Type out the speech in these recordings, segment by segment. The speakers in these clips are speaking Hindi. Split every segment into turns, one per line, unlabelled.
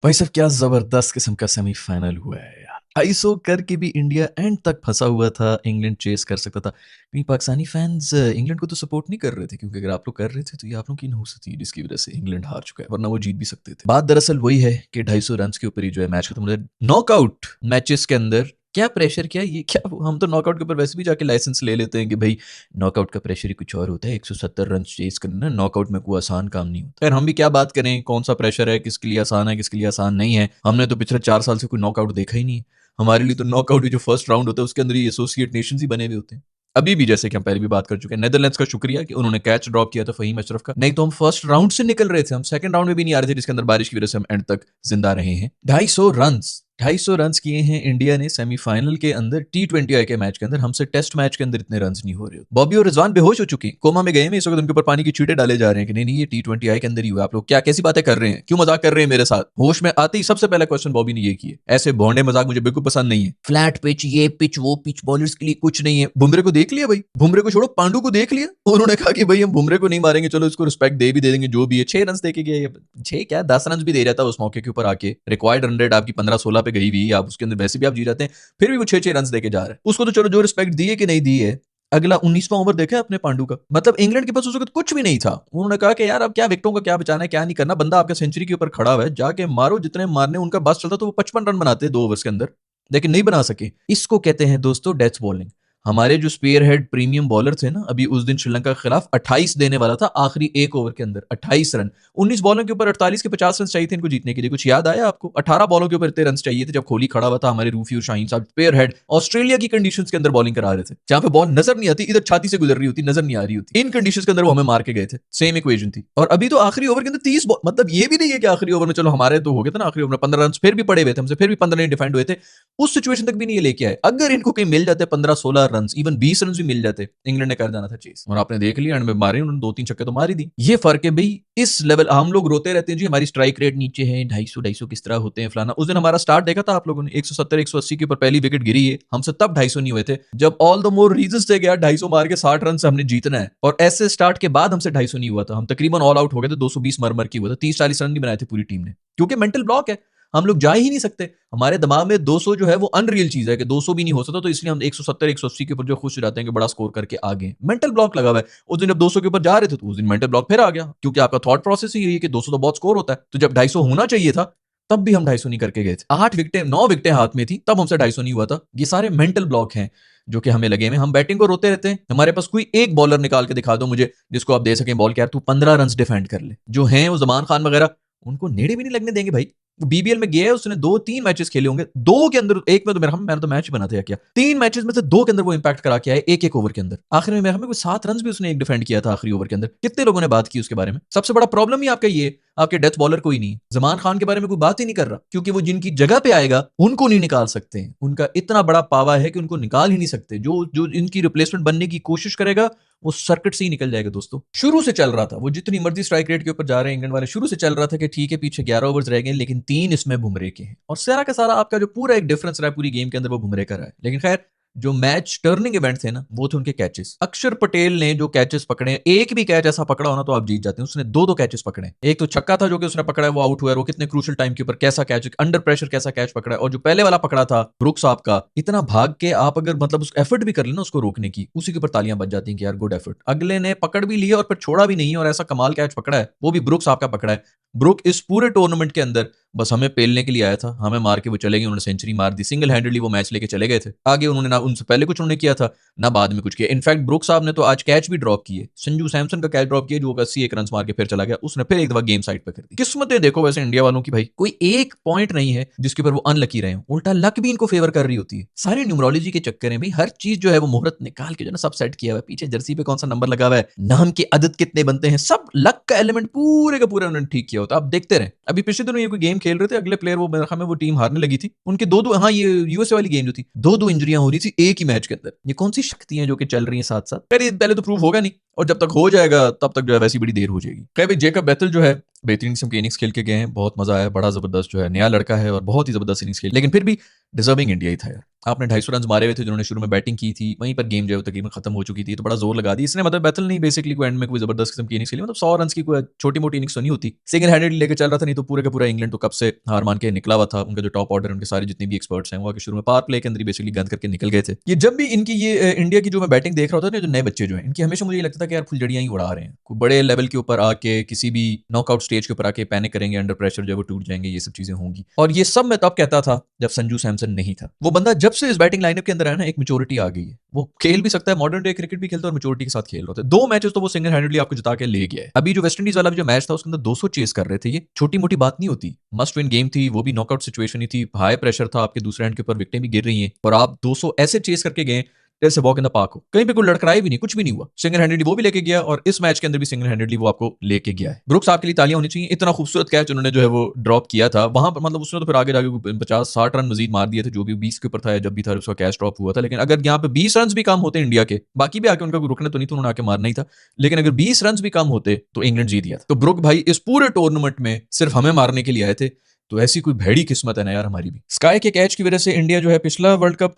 भाई साहब क्या जबरदस्त किस्म का सेमीफाइनल हुआ है यार। आईसो करके भी इंडिया एंड तक फंसा हुआ था, इंग्लैंड चेस कर सकता था। कहीं पाकिस्तानी फैंस इंग्लैंड को तो सपोर्ट नहीं कर रहे थे, क्योंकि अगर आप लोग कर रहे थे तो ये आप लोग की नहुस थी जिसकी वजह से इंग्लैंड हार चुका है, वरना वो जीत भी सकते थे। बात दरअसल वही है कि 250 रन के ऊपर ही जो है मैच खत्म हो जाए। नॉकआउट मैचेस के अंदर क्या प्रेशर, क्या ये क्या, हम तो नॉकआउट के ऊपर वैसे भी जाके लाइसेंस ले लेते हैं कि भाई नॉकआउट का प्रेशर ही कुछ और होता है। 170 रन चेस करना नॉकआउट में कोई आसान काम नहीं होता। खैर हम भी क्या बात करें, कौन सा प्रेशर है, किसके लिए आसान है, किसके लिए आसान नहीं है। हमने तो पिछले 4 साल से कोई नॉकआउट देखा ही नहीं है। हमारे लिए तो नॉकआउट जो फर्स्ट राउंड होता है उसके अंदर ही एसोसिएट नेशंस ही बने हुए होते हैं। अभी भी जैसे कि हम पहले भी बात कर चुके हैं, नेदरलैंड्स का शुक्रिया कि उन्होंने कैच ड्रॉप किया था फहीम अशरफ का, नहीं तो हम फर्स्ट राउंड से निकल रहे थे, हम सेकंड राउंड में भी नहीं आ रहे थे, जिसके अंदर बारिश की वजह से हम एंड तक जिंदा रहे हैं। 250 रन किए हैं इंडिया ने सेमीफाइनल के अंदर। T20I के मैच के अंदर हमसे टेस्ट मैच के अंदर इतने रन नहीं हो रहे। बॉबी और रिजवान बेहोश हो चुके, कोमा में गए हैं, इस वक्त उनके ऊपर पानी की छींटे डाले जा रहे हैं कि नहीं नहीं ये T20I के अंदर ही हुआ। आप लोग क्या कैसी बातें कर रहे हैं, क्यों मजाक कर रहे हैं मेरे साथ। होश में आते ही सबसे पहला क्वेश्चन बॉबी ने ये किया। ऐसे भोंडे मजाक मुझे बिल्कुल पसंद नहीं है। फ्लैट पिच, ये पिच, वो पिच, बॉलर्स के लिए कुछ नहीं है। बुमरे को देख लिया भाई, बुमरे को छोड़ो पांडु को देख लिया। उन्होंने कहा कि भाई हम बुमरे को नहीं मारेंगे, चलो इसको रिस्पेक्ट दे भी दे देंगे, जो भी है। 6 रन दे के गए, 6 क्या 10 रन भी दे जाता उस मौके के ऊपर आके। रिक्वायर्ड रन रेट आपकी 15-16 पे गई हुई, आप उसके अंदर वैसे भी आप जी जाते हैं, फिर भी वो 6-6 रन देके जा रहा है। उसको तो चलो जो रिस्पेक्ट दी है कि नहीं दी है। अगला 19वां ओवर देखा अपने पांडु का, मतलब इंग्लैंड के पास उस वक्त कुछ भी नहीं था। उन्होंने कहा कि यार अब क्या विकेटों का क्या बचाना है, क्या नहीं करना, बंदा आपका सेंचुरी के ऊपर खड़ा हुआ है, जाके मारो जितने मारने। उनका बस चलता तो वो 55 रन बनाते 2 ओवर्स के अंदर, लेकिन नहीं बना सके। इसको कहते हैं दोस्तों डेथ बॉलिंग। हमारे जो स्पेयर हेड प्रीमियम बॉलर थे ना, अभी उस दिन श्रीलंका के खिलाफ 28 देने वाला था आखिरी 1 ओवर के अंदर, 28 रन। 19 बॉलों के ऊपर 48 के 50 रन चाहिए थे इनको जीतने के लिए। कुछ याद आया आपको? 18 बॉलों के ऊपर इतने रन चाहिए थे जब कोहली खड़ा हुआ था, हमारे रूफी और शाहीन साहब स्पेयर हेड ऑस्ट्रेलिया की कंडीशंस के अंदर बॉलिंग करा रहे थे, जहां पे बॉल नजर नहीं आती, इधर छाती से गुजर रही होती, नजर नहीं आ रही होती। इन कंडीशंस के अंदर वो हमें मार के गए थे। सेम इक्वेशन थी। और अभी तो आखिरी ओवर के अंदर 30, मतलब ये भी नहीं है कि आखिरी ओवर में, चलो हमारे तो हो गए थे ना आखिरी ओवर में 15 रन, फिर भी पड़े हुए थे हमसे, फिर भी 15 नहीं डिफेंड हुए थे। उस सिचुएशन तक भी नहीं लेके आए। अगर इनको कहीं मिल जाते 15-16 रन, इवन 20 रन भी मिल जाते, इंग्लैंड ने कर जाना था चेस। और आपने देख लिया एंड में मारे उन्होंने 2-3 छक्के तो मार ही दी। ये फर्क है भाई। इस लेवल हम लोग रोते रहते हैं जी हमारी स्ट्राइक रेट नीचे है, 250 किस तरह होते हैं फलाना। उस दिन हमारा स्टार्ट देखा था आप लोगों ने, 170-180 के ऊपर पहली विकेट गिरी है, हमसे तब 250 नहीं हुए थे। जब ऑल द मोर रीजंस थे कि यार 250 मार के 60 रन से हमने जीतना है, और ऐसे स्टार्ट के बाद हमसे 250 नहीं हुआ था। हम तकरीबन ऑल आउट हो गए थे, 220 मर की हुआ था, 30-40 रन नहीं बनाए थे पूरी टीम ने, क्योंकि मेंटल ब्लॉक है। हम लोग जा ही नहीं सकते। हमारे दिमाग में 200 जो है वो अनरियल चीज है कि 200 भी नहीं हो सकता, तो इसलिए हम 170-180 के ऊपर जो खुश हो जाते हैं कि बड़ा स्कोर करके आगे। मेंटल ब्लॉक लगा हुआ है। उस दिन जब 200 के ऊपर जा रहे थे तो उस दिन मेंटल ब्लॉक फिर आ गया, क्योंकि आपका थॉट प्रोसेस ही यही है कि 200 तो बहुत स्कोर होता है। तो जब 250 होना चाहिए था तब भी हम 250 नहीं करके गए थे। 8 विकेटें 9 विकेटें हाथ में थी तब हमसे 250 नहीं हुआ था। ये सारे मेंटल ब्लॉक हैं जो कि हमें लगे हुए। हम बैटिंग को रोते रहते हैं। हमारे पास कोई एक बॉलर निकाल के दिखा दो मुझे जिसको आप दे सकें बॉल के, यार तू 15 रन डिफेंड कर ले। जो हैं वो जमान खान वगैरह, उनको नेड़े भी नहीं लगने देंगे भाई। बीबीएल में गया है, उसने 2-3 मैचेस खेले होंगे, 2 के अंदर, एक में तो मेरा मैंने तो मैच ही बना था क्या, 3 मैचेस में से 2 के अंदर वो इंपैक्ट करा के आए, एक ओवर के अंदर। आखिर में मेरा कोई 7 रन भी उसने एक डिफेंड किया था आखिरी ओवर के अंदर। कितने लोगों ने बात की उसके बारे में? सबसे बड़ा प्रॉब्लम ही आपका ये, आपके डेथ बॉलर कोई नहीं। जमान खान के बारे में कोई बात ही नहीं कर रहा, क्योंकि वो जिनकी जगह पे आएगा उनको नहीं निकाल सकते। उनका इतना बड़ा पावा है कि उनको निकाल ही नहीं सकते। जो जो इनकी रिप्लेसमेंट बनने की कोशिश करेगा वो सर्किट से ही निकल जाएगा दोस्तों। शुरू से चल रहा था, वो जितनी मर्जी स्ट्राइक रेट के ऊपर जा रहे हैं इंग्लैंड वाले, शुरू से चल रहा था कि ठीक है पीछे 11 ओवर्स रह गए, लेकिन 3 इसमें बुमरे के हैं। और सारा का सारा आपका जो पूरा एक डिफरेंस रहा है पूरी गेम के अंदर, वो बुमरे का रहा है। लेकिन खैर जो मैच टर्निंग इवेंट थे ना, वो थे उनके कैचेस। अक्षर पटेल ने जो कैचेस पकड़े, एक भी कैच ऐसा पकड़ा होना तो आप जीत जाते हैं। उसने 2-2 कैचेस पकड़े। एक तो छक्का था जो कि उसने पकड़ा है, वो आउट हुआ है, वो कितने क्रूशियल टाइम के ऊपर कैसा कैच, अंडर प्रेशर कैसा कैच पकड़ा है। और जो पहले वाला पकड़ा था ब्रुक्स साहब का, इतना भाग के आप अगर मतलब उस एफर्ट भी कर लेना उसको रोकने की, उसी के ऊपर तालियां बज जाती हैं कि यार गुड एफर्ट। अगले ने पकड़ भी लिया और फिर छोड़ा भी नहीं, और ऐसा कमाल कैच पकड़ा है, वो भी ब्रुक्स साहब का पकड़ा है। ब्रुक इस पूरे टूर्नामेंट के अंदर बस हमें पेलने के लिए आया था, हमें मार के वो चले गए। उन्होंने सेंचुरी मार दी, सिंगल हैंडेडली वो मैच लेके चले गए थे। आगे उन्होंने ना उनसे पहले कुछ उन्होंने किया था ना बाद में कुछ किया। इनफैक्ट ब्रुक साहब ने तो आज कैच भी ड्रॉप किए, संजू सैमसन का कैच ड्रॉप किया जो 81 रन मार के फिर चला गया। उसने फिर एक दफा गेम साइड पे कर दी। किस्मतें देखो वैसे इंडिया वालों की भाई, कोई एक पॉइंट नहीं है जिसके ऊपर वो अनलकी रहे हो, उल्टा लक भी इनको फेवर कर रही होती है। सारी न्यूमरोलॉजी के चक्कर में भाई हर चीज जो है वो मुहूर्त निकाल के जो ना सब सेट किया हुआ है, पीछे जर्सी पे कौन सा नंबर लगा हुआ है, नाम के अदद कितने बनते हैं, सब लक का एलिमेंट पूरे का पूरा उन्होंने ठीक किया होता। आप देखते रहे, अभी पिछले दिनों ये कोई गेम खेल रहे थे, अगले प्लेयर वो मेरे ख्याल में वो टीम हारने लगी थी, उनके 2-2, हाँ ये यूएसए वाली गेम जो थी, 2-2 इंजरियां हो रही किसी एक ही मैच के अंदर। ये कौन सी शक्तियां जो कि चल रही हैं साथ साथ? खैर ये पहले तो प्रूव होगा नहीं, और जब तक हो जाएगा तब तक जो है वैसी बड़ी देर हो जाएगी। खैर भाई जेकब बेथेल जो है बेहतरीन किस्म के इनिंग्स खेल के गए हैं, बहुत मजा आया, बड़ा जबरदस्त जो है नया लड़का है और बहुत ही जबरदस्त इनिंग्स खेल, लेकिन फिर भी डिजर्विंग इंडिया ही था यार। आपने 250 रन मारे हुए थे जिन्होंने शुरू में बैटिंग की थी, वहीं पर गेम जो है तकरीबन खत्म हो चुकी थी, तो बड़ा जोर लगा दी इसने। मतलब बेथेल नहीं बेसिकली कोई एंड में कोई जबरदस्त किस्म की इनिंग्स खेली, मतलब 100 रन की कोई छोटी मोटी इनिंग्स तो नहीं होती, सिंगल हैंडेड लेकर चल रहा था, नहीं तो पूरे का पूरा इंग्लैंड तो कब से हार मान के निकला हुआ था। उनका जो टॉप ऑर्डर उनके सारे जितने भी एक्सपर्ट्स हैं वो आके शुरू में पावर प्ले के अंदर बेसिकली गंद करके निकल गए थे। ये जब भी इनकी ये इंडिया की जो मैं बैटिंग देख रहा था ना, जो नए बच्चे जो हैं इनकी, हमेशा मुझे लगता था कि यार फुलझड़ियां ही उड़ा रहे हैं, कोई बड़े लेवल के ऊपर आके किसी भी नॉकआउट स्टेज के ऊपर आके पैनिक करेंगे, अंडर प्रेशर जो है वो टूट जाएंगे, ये सब चीजें होंगी। और ये सब मैं तब कहता था जब संजू सैमसन नहीं था। वो बंदा जब से इस बैटिंग लाइनअप के अंदर आया ना, एक मैच्योरिटी आ गई है, वो खेल भी सकता है, मॉडर्न डे क्रिकेट भी खेलता है और मैच्योरिटी के साथ खेल रहा था। 2 मैचेस तो वो सिंगल हैंडेडली आपको जिता के ले गया है। अभी जो वेस्ट इंडीज वाला जो मैच था उसके अंदर 200 चेस कर रहे थे, ये छोटी मोटी बात नहीं होती, मस्ट विन गेम थी, वो भी नॉकआउट सिचुएशन ही थी, हाई प्रेशर था, आपके दूसरे एंड के ऊपर विकेटें भी गिर रही हैं और आप 200 ऐसे चेस करके गए जैसे वॉक इन द पार्क हो, कहीं पे कोई लड़खड़ाई भी नहीं, कुछ भी नहीं हुआ, सिंगल हैंडेडली वो भी लेके गया और इस मैच के अंदर भी सिंगल हैंडेडली वो आपको लेके गया है। ब्रुक्स आपके लिए तालियां होनी चाहिए, इतना खूबसूरत कैच उन्होंने जो है वो ड्रॉप किया था वहां पर, मतलब उसने तो फिर आगे जाके 50-60 रन मजीद मार दिए थे, जो भी 20 के ऊपर था जब भी था उसका कैच ड्रॉप हुआ था। लेकिन अगर यहाँ पे 20 रन भी कम होते इंडिया के, बाकी भी आके उनका रुकने तो नहीं था, उन्होंने आके मारना ही था, लेकिन अगर 20 रन भी कम होते तो इंग्लैंड जीत गया था। तो ब्रुक भाई इस पूरे टूर्नामेंट में सिर्फ हमें मारने के लिए आए थे, तो ऐसी कोई भैड़ी किस्मत है ना यार हमारी भी। स्काई के कैच की वजह से इंडिया जो है पिछला वर्ल्ड कप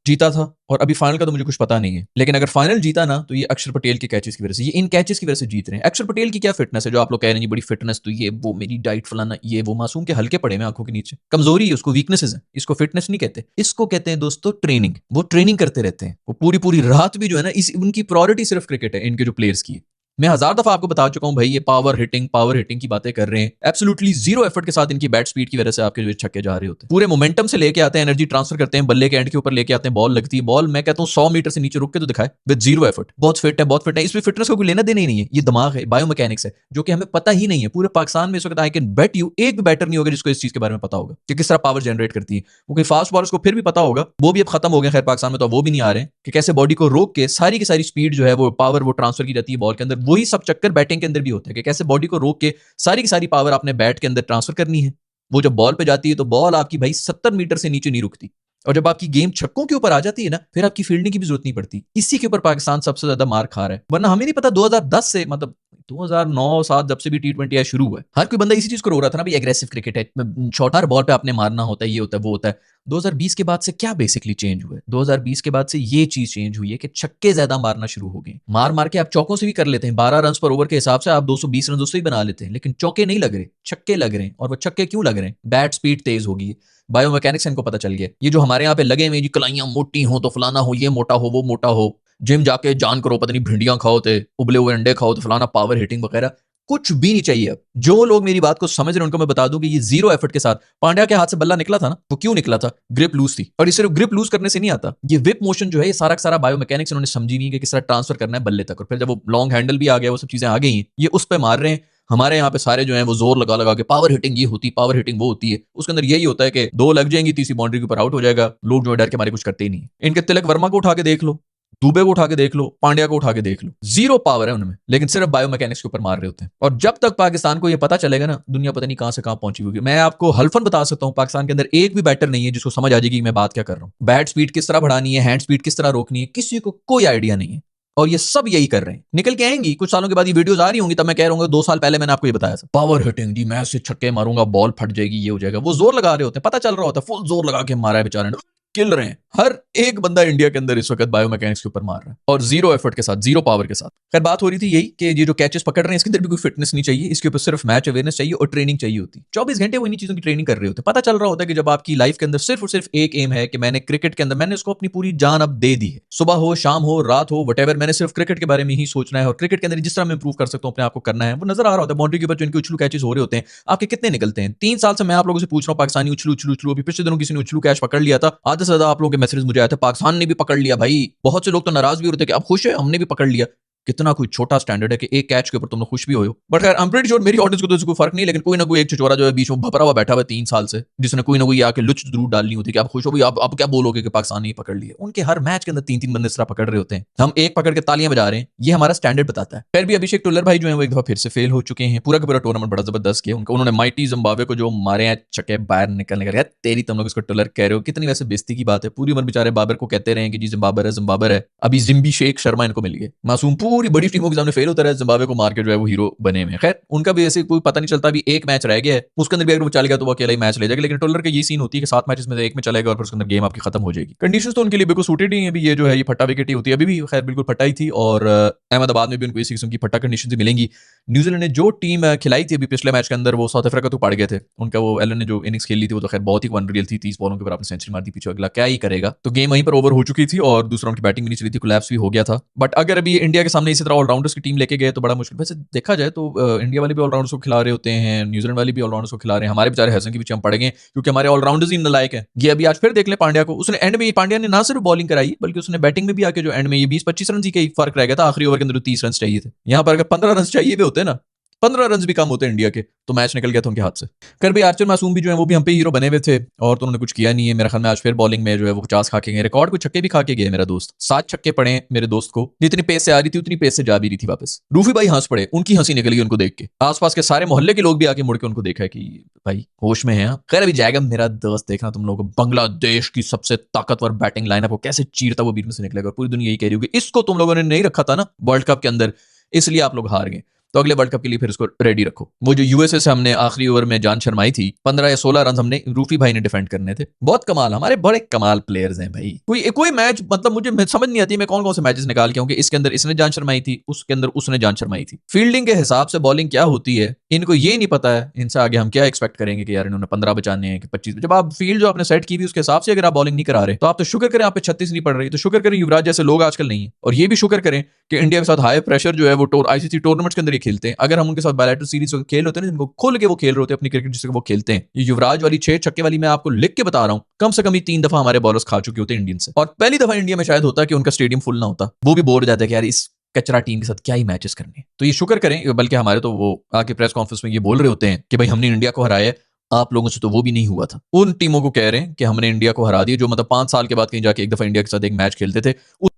जीता था, और अभी फाइनल का तो मुझे कुछ पता नहीं है, लेकिन अगर फाइनल जीता ना तो ये अक्षर पटेल के कैचेस की वजह से, ये इन कैचेस की वजह से जीत रहे हैं। अक्षर पटेल की क्या फिटनेस है जो आप लोग कह रहे हैं बड़ी फिटनेस, तो ये वो मेरी डाइट फलाना ये वो, मासूम के हल्के पड़े में आंखों के नीचे, कमजोरी है उसको, वीकनेसेस है, इसको फिटनेस नहीं कहते, इसको कहते हैं दोस्तों ट्रेनिंग। वो ट्रेनिंग करते रहते हैं, वो पूरी पूरी रात भी जो है ना, इस उनकी प्रायोरिटी सिर्फ क्रिकेट है इनके जो प्लेयर्स की। मैं 1000 दफा आपको बता चुका हूं भाई, ये पावर हिटिंग की बातें कर रहे हैं, एब्सोल्युटली जीरो एफर्ट के साथ इनकी बैट स्पीड की वजह से आपके जो छक्के जा रहे होते हैं, पूरे मोमेंटम से लेके आते हैं, एनर्जी ट्रांसफर करते हैं, बल्ले के एंड के ऊपर लेके आते हैं, बॉल लगती है, बॉल मैं कहता हूं 100 मीटर से नीचे रुक के तो दिखाए विद जीरो एफर्ट। बहुत फिट है, इसमें फिटनेस को कोई लेना देना ही नहीं है, ये दिमाग है, बायोमैकेनिक्स है, जो कि हमें पता ही नहीं है। पूरे पाकिस्तान में इस वक्त आई कैन बेट यू एक भी बैटर नहीं होगा जिसको इस चीज के बारे में पता होगा कि किस तरह पावर जनरेट करती है। वो कोई फास्ट बॉलर्स को फिर भी पता होगा, वो भी अब खत्म हो गए खैर पाकिस्तान में, तो वो भी नहीं आ रहे हैं कि कैसे बॉडी को रोक के सारी की सारी स्पीड जो है वो पावर वो ट्रांसफर की जाती है बॉल के अंदर। वही सब चक्कर बैटिंग के अंदर भी होता है कि कैसे बॉडी को रोक के सारी की सारी पावर आपने बैट के अंदर ट्रांसफर करनी है। वो जब बॉल पे जाती है तो बॉल आपकी भाई 70 मीटर से नीचे नहीं रुकती, और जब आपकी गेम छक्कों के ऊपर आ जाती है ना, फिर आपकी फील्डिंग की भी जरूरत नहीं पड़ती। इसी के ऊपर पाकिस्तान सबसे ज्यादा मार खा रहा है, वरना हमें नहीं पता 2010 से, मतलब 2009-7 जब से भी T20 आया शुरू हुआ है, हर कोई बंदा इसी चीज को रो रहा था ना भाई, एग्रेसिव क्रिकेट है, शॉर्टर बॉल पे आपने मारना होता है, ये होता है वो होता है। 2020 के बाद से क्या बेसिकली चेंज हुआ है? 2020 के बाद से ये चीज चेंज हुई है कि छक्के ज्यादा मारना शुरू हो गए, मार मार के आप चौकों से भी कर लेते हैं, 12 रन पर ओवर के हिसाब से आप 220 रन उससे ही बना लेते हैं, लेकिन चौके नहीं लग रहे, छक्के लग रहे हैं। और वो छक्के क्यों लग रहे हैं? बैट स्पीड तेज होगी, बायोमैकेनिक्स इनको पता चल गया। ये जो हमारे यहाँ पे लगे हुए जी कलाइयां मोटी हो तो फलाना हो, ये मोटा हो वो मोटा हो, जिम जाके जान करो पता नहीं भिंडियां खाओ थे, उबले हुए अंडे खाओ तो फलाना पावर हिटिंग वगैरह, कुछ भी नहीं चाहिए। अब जो लोग मेरी बात को समझ रहे हैं उनको मैं बता दूं कि ये जीरो एफर्ट के साथ पांड्या के हाथ से बल्ला निकला था ना, वो क्यों निकला था? ग्रिप लूज थी, और ये सिर्फ ग्रिप लूज करने से नहीं आता, ये विप मोशन जो है ये सारा का सारा बायोमैकेनिक्स उन्होंने समझी नहीं कि किस तरह ट्रांसफर करना है बल्ले तक, और फिर जब वो लॉन्ग हैंडल भी आ गया, वो सब चीजें आ गई हैं, ये उस पर मार रहे हैं। हमारे यहाँ पे सारे जो है वो जोर लगा लगा के पावर हिटिंग ये होती, पावर हिटिंग वो होती है, उसके अंदर यही होता है कि 2 लग जाएंगी, तीसरी बाउंड्री के ऊपर आउट हो जाएगा, लोग जो है डर के मारे कुछ करते ही नहीं। इनके तिलक वर्मा को उठा के देख लो, दुबे को उठा के देख लो, पांड्या को उठा के देख लो, जीरो पावर है उनमें, लेकिन सिर्फ बायोमैकेनिक्स के ऊपर मार रहे होते हैं। और जब तक पाकिस्तान को ये पता चलेगा ना, दुनिया पता नहीं कहां से कहां पहुंची होगी। मैं आपको हल्फन बता सकता हूं, पाकिस्तान के अंदर एक भी बैटर नहीं है जिसको समझ आ जाएगी कि मैं बात क्या कर रहा हूं। बैट स्पीड किस तरह बढ़ानी है, हैंड स्पीड किस तरह रोकनी है, किसी को कोई आइडिया नहीं है। और ये सब यही कर रहे हैं, निकल के आएंगी कुछ सालों के बाद, ये वीडियोस आ रही होंगी, तब मैं कह रहा हूँ 2 साल पहले मैंने आपको ये बताया था, पावर हिटिंग जी, मैं से छक्के मारूंगा, बॉल फट जाएगी, ये हो जाएगा। वो जोर लगा रहे होते हैं, पता चल रहा होता है, फुल जोर लगा के मारा है बेचारे ने, किल रहे हैं। हर एक बंदा इंडिया के अंदर इस वक्त बायोमैकेनिक्स के ऊपर मार रहा है, और जीरो एफर्ट के साथ, जीरो पावर के साथ। खैर बात हो रही थी यही कि ये जो कैचेस पकड़ रहे हैं इसके अंदर भी कोई फिटनेस नहीं चाहिए, इसके ऊपर सिर्फ मैच अवेयरनेस चाहिए और ट्रेनिंग चाहिए होती। 24 घंटे वो इन्हीं चीजों की ट्रेनिंग कर रहे होते। पता चल रहा होता है कि जब आपकी लाइफ के अंदर सिर्फ और सिर्फ एक एम है कि मैंने क्रिकेट के अंदर, मैंने उसको अपनी पूरी जान अब दे दी है, सुबह हो शाम हो रात हो वटेवर, मैंने सिर्फ क्रिकेट के बारे में ही सोचना है, और क्रिकेट के अंदर जिस तरह मैं इंप्रूव कर सकता हूँ अपने आप को करना है, वो नजर आ रहा होता है। बाउंड्री के ऊपर जो इनके उछलू कैचेस हो रहे होते हैं, आपके कितने निकलते हैं? 3 साल से मैं आप लोगों से पूछ रहा हूँ, पाकिस्तानी उछलू उछलू उछलू, अभी पिछले दिनों किसी ने उछलू कैच पकड़ लिया था, आधे से ज्यादा आप लोगों के मैसेज मुझे आया था, पाकिस्तान ने भी पकड़ लिया। भाई बहुत से लोग तो नाराज भी होते कि अब खुश है हमने भी पकड़ लिया। कितना कोई छोटा स्टैंडर्ड है कि एक कैच के ऊपर तुम लोग खुश भी हो। बट खैर आई एम प्रीटी श्योर मेरी ऑडियंस को तो इससे कोई फर्क नहीं, लेकिन कोई ना कोई एक छिछोरा जो है बीच में भपरा हुआ बैठा हुआ 3 साल से, जिसने कोई ना कोई आके लुच जरूर डालनी होती है कि आप खुश हो भाई, आप क्या बोलोगे कि पाकिस्तान ने पकड़ लिया। उनके हर मैच के अंदर 3-3 बंदे इस तरह पकड़ रहे होते हैं, हम एक पकड़ के तालियां बजा रहे हैं, ये हमारा स्टैंडर्ड बताता है। फिर भी अभिषेक टुल्लर भाई जो है वो एक दफा फिर से फेल हो चुके हैं। पूरा का पूरा टूर्नामेंट बड़ा जबरदस्त किया उनका, उन्होंने माइटी जिम्बाब्वे को जो मारे हैं चके बाहर निकलने का। यार तेरी तुम लोग इसको टुल्लर कह रहे हो, कितनी वैसे बेइज्जती की बात है। पूरी उम्र बेचारे बाबर को कहते रहे कि जी जिम्बाबर है, अभी जिम्बी शेख शर्मा इनको मिल गए। मासूम पूरी बड़ी टीमों के सामने फेल होता रहा, जिम्बाब्वे को मार के जो है वो हीरो बने हुए। खैर उनका भी ऐसे कोई पता नहीं चलता, अभी एक मैच रह गया है, उसके अंदर भी अगर वो चल गया तो वो अकेला ही मैच ले जाएगा। लेकिन टुल्लर का ये सीन होती है कि 7 मैचेस में से एक में चलेगा और फिर उसके अंदर गेम आपकी खत्म हो जाएगी। कंडीशंस तो उनके लिए बिल्कुल सूटेड ही है। अभी ये जो है ये फट्टा विकेट ही होती है, अभी भी खैर बिल्कुल फट्टा ही थी। और अहमदाबाद में भी उनको इसी किस्म की फट्टा कंडीशन मिलेंगी। न्यूजीलैंड ने जो टीम खिलाई थी अभी पिछले मैच के अंदर, वो साउथ अफ्रीका तो पड़ गए थे। उनका वो एलन ने जो इनिंग्स खेली थी वो तो खैर बहुत ही अनरियल थी, 30 बॉलों के ऊपर आपने सेंचुरी मार दी, पीछे अगला क्या ही करेगा। तो गेम वहीं पर ओवर हो चुकी थी और दूसरा उनकी बैटिंग भी नहीं चली थी, कोलैप्स भी हो गया था। बट अगर अभी इंडिया के सामने इसी तरह ऑलराउंडर्स की टीम लेके गए तो बड़ा मुश्किल। वैसे देखा जाए तो इंडिया वाले भी ऑलराउंडर्स को खिला रहे होते हैं, न्यूजीलैंड वाले भी ऑलराउंडर्स को खिला रहे हैं, हमारे बेचारे हसन के पीछे हम पड़ेंगे क्योंकि हमारे ऑलराउंडर्स ही नलायक है। ये अभी आज फिर देख ले पांड्या को, उसने एंड में पांड्या ने ना सिर्फ बॉलिंग कराई बल्कि उसने बैटिंग में भी आके जो एंड में ये 20-25 रन ही फर्क रह गया था, आखिरी ओवर के अंदर 30 रन चाहिए थे। यहाँ पर अगर 15 रन चाहिए भी होते ना, 15 रन भी कम होते हैं इंडिया के, तो मैच निकल गया था उनके हाथ से। कर भी आर्चर मासूम भी जो है वो भी हम पे हीरो बने हुए थे और तो उन्होंने कुछ किया नहीं है। मेरा ख्याल में आज फिर बॉलिंग में जो है वो 50 खा के गए, रिकॉर्ड को छक्के भी खा के गए मेरा दोस्त। 7 छक्के पड़े मेरे दोस्त को, जितनी पेस से आ रही थी उतनी पेस से जा भी रही थी वापस। रूफी भाई हंस पड़े, उनकी हंसी निकल गई उनको देख के। आसपास के सारे मोहल्ले के लोग भी आके मुड़ के उनको देखा है कि भाई होश में है आप। खैर अभी जाएगा मेरा दोस्त, देखना तुम लोगों को बांग्लादेश की सबसे ताकतवर बैटिंग लाइनअप को कैसे चीरता वो बीच में से निकलेगा। पूरी दुनिया यही कह रही होगी इसको तुम लोगों ने नहीं रखा था ना वर्ल्ड कप के अंदर, इसलिए आप लोग हार गए, तो अगले वर्ल्ड कप के लिए फिर उसको रेडी रखो। वो जो यूएसए से हमने आखिरी ओवर में जान शर्माई थी, 15 या 16 रन हमने रूफी भाई ने डिफेंड करने थे। बहुत कमाल, हमारे बड़े कमाल प्लेयर्स हैं भाई। कोई मैच मतलब मुझे समझ नहीं आती मैं कौन कौन से मैचेस निकाल के आऊं कि इसके अंदर इसने जान शर्माई थी, उसके अंदर उसने जान शर्माई थी। फील्डिंग के हिसाब से बॉलिंग क्या होती है इनको ये नहीं पता है। इनसे आगे हम क्या एक्सपेक्ट करेंगे कि यार इन्होंने 15 बचाने हैं कि 25। जब आप फील्ड जो आपने सेट की थी उसके हिसाब से अगर आप बॉलिंग नहीं करा रहे तो आप तो शुक्र करें आप पे 36 नहीं पड़ रही, तो शुक्र करें युवराज जैसे लोग आजकल नहीं है। और ये भी शुक्र करें कि इंडिया के साथ हाई प्रेशर जो है वो आईसीसी टूर्नामेंट्स के अंदर ही खेलते हैं। अगर हम उनके साथ बायलैटरल सीरीज खेल होते हैं ना, जिनको खोल के वो खेल रहे होते हैं अपनी क्रिकेट जिससे वो खेलते हैं, ये युवराज वाली 6 छक्के वाली मैं आपको लिख के बता रहा हूं, कम से कम ही 3 दफा हमारे बॉलर्स खा चुके होते हैं इंडियन से। और पहली दफा इंडिया में शायद होता है कि उनका स्टेडियम फुल ना होता, वो भी बोर हो जाता है कि यार इस कचरा टीम के साथ क्या ही मैचेस करने। तो ये शुक्र करें, बल्कि हमारे तो वो आके प्रेस कॉन्फ्रेंस में ये बोल रहे होते हैं कि भाई हमने इंडिया को हराया, आप लोगों से तो वो भी नहीं हुआ था। उन टीमों को कह रहे हैं कि हमने इंडिया को हरा दिया जो मतलब 5 साल के बाद कहीं जाके एक दफा इंडिया के साथ एक मैच खेलते थे,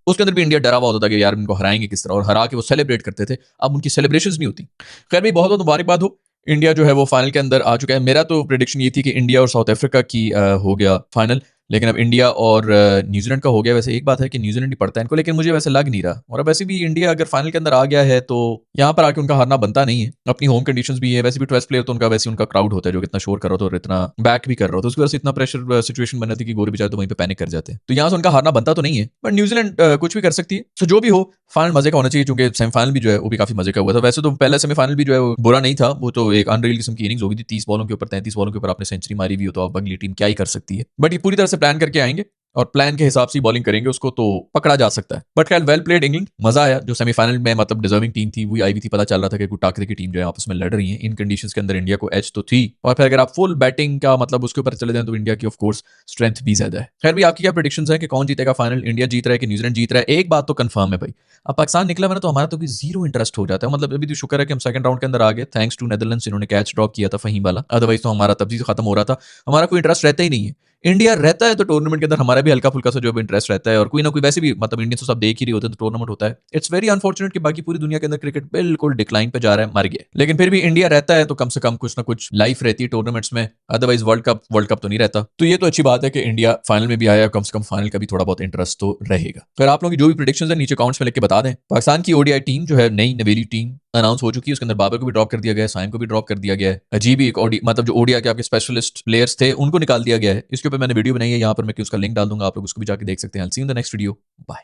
उसके अंदर भी इंडिया डरा हुआ होता था कि यार इनको हराएंगे किस तरह, और हरा के वो सेलिब्रेट करते थे। अब उनकी सेलिब्रेशंस नहीं होती। खैर भाई बहुत बहुत मुबारकबाद हो, इंडिया जो है वो फाइनल के अंदर आ चुका है। मेरा तो प्रेडिक्शन ये थी कि इंडिया और साउथ अफ्रीका की हो गया फाइनल, लेकिन अब इंडिया और न्यूजीलैंड का हो गया। वैसे एक बात है कि न्यूजीलैंड ही पड़ता है इनको, लेकिन मुझे वैसे लग नहीं रहा। और अब वैसे भी इंडिया अगर फाइनल के अंदर आ गया है तो यहाँ पर आके उनका हारना बनता नहीं है। अपनी होम कंडीशंस भी है, वैसे भी टेस्ट प्लेयर तो उनका वैसे उनका क्राउड होता है जो कितना शोर कर रहा होता है और इतना बैक भी कर रहा होता है, उसकी वजह से इतना प्रेशर सिचुएशन बन जाती है कि गोरे बेचारे तो वहीं पे पैनिक कर जाते हैं। तो यहाँ से उनका हारना बनता तो नहीं है, बट न्यूजीलैंड कुछ भी कर सकती है। तो जो भी हो फाइनल मजे का होना चाहिए, क्योंकि सेमीफाइनल भी जो है वो भी काफी मजे का हुआ था। वैसे तो पहला सेमीफाइनल भी जो है वो बुरा नहीं था, वो तो एक अनरियल किस्म की इनिंग्स होगी थी। 30 बॉलों के ऊपर 33 बॉलों के ऊपर आपने सेंचुरी मारी भी हो तो अब अगली टीम क्या ही कर सकती है। बट ये पूरी तरह से प्लान करके आएंगे और प्लान के हिसाब से बॉलिंग करेंगे उसको तो पकड़ा जा सकता है। बट खैर वेल प्लेड इंग्लैंड, मजा आया। जो सेमीफाइनल में मतलब डिजर्विंग टीम थी वही आई भी थी, पता चल रहा था कि टाकरे की टीम जो है आपस में लड़ रही है। इन कंडीशंस के अंदर इंडिया को एज तो थी, और फिर अगर आप फुल बैटिंग का मतलब उसके ऊपर चले जाएं तो इंडिया की ऑफ कोर्स स्ट्रेंथ भी ज्यादा है। खैर भी आपकी क्या प्रेडिक्शंस है कि कौन जीतेगा फाइनल, इंडिया जीत रहा है कि न्यूजीलैंड जीत रहा है? एक बात तो कंफर्म है भाई, अब पाकिस्तान निकला मैंने तो हमारा तो जीरो इंटरेस्ट हो जाता है। मतलब अभी तो शुक्र है कि हम सेकंड राउंड के अंदर आ गए, थैंक्स टू नेदरलैंड्स, इन्होंने कैच ड्रॉप किया था फहीम वाला, अदरवाइज तो हमारा तब से खत्म हो रहा था। हमारा कोई इंटरेस्ट रहता ही नहीं है। इंडिया रहता है तो टूर्नामेंट के अंदर हमारा भी हल्का फुल्का सा जो इंटरेस्ट रहता है, और कोई ना कोई वैसे भी मतलब इंडियंस तो सब देख ही रही होते हैं तो टूर्नामेंट होता है। इट्स वेरी अनफॉर्चुनेट कि बाकी पूरी दुनिया के अंदर क्रिकेट बिल्कुल डिक्लाइन पे जा रहा है, मर गया। लेकिन फिर भी इंडिया रहता है तो कम से कम कुछ ना कुछ लाइफ रहती है टूर्नामेंट्स में, अदरवाइज वर्ल्ड कप तो नहीं रहता। तो ये तो अच्छी बात है कि इंडिया फाइनल में भी आया, कम से कम फाइनल का भी थोड़ा बहुत इंटरेस्ट तो रहेगा। फिर आप लोगों की जो भी प्रेडिक्शंस है नीचे कमेंट्स में लिख के बता दें। पाकिस्तान की ओडीआई टीम जो है नई नवेली टीम अनाउंस हो चुकी है, उसके अंदर बाबर को भी ड्रॉप कर दिया गया है, साइम को भी ड्रॉप कर दिया गया है। अजीब एक मतलब जो ओडीआई के आपके स्पेशलिस्ट प्लेयर्स थे उनको निकाल दिया गया है। इसके ऊपर मैंने वीडियो बनाई है, यहाँ पर मैं उसका लिंक डाल दूंगा, आप लोग उसको भी जाके देख सकते हैं। I will see you in the next video, bye.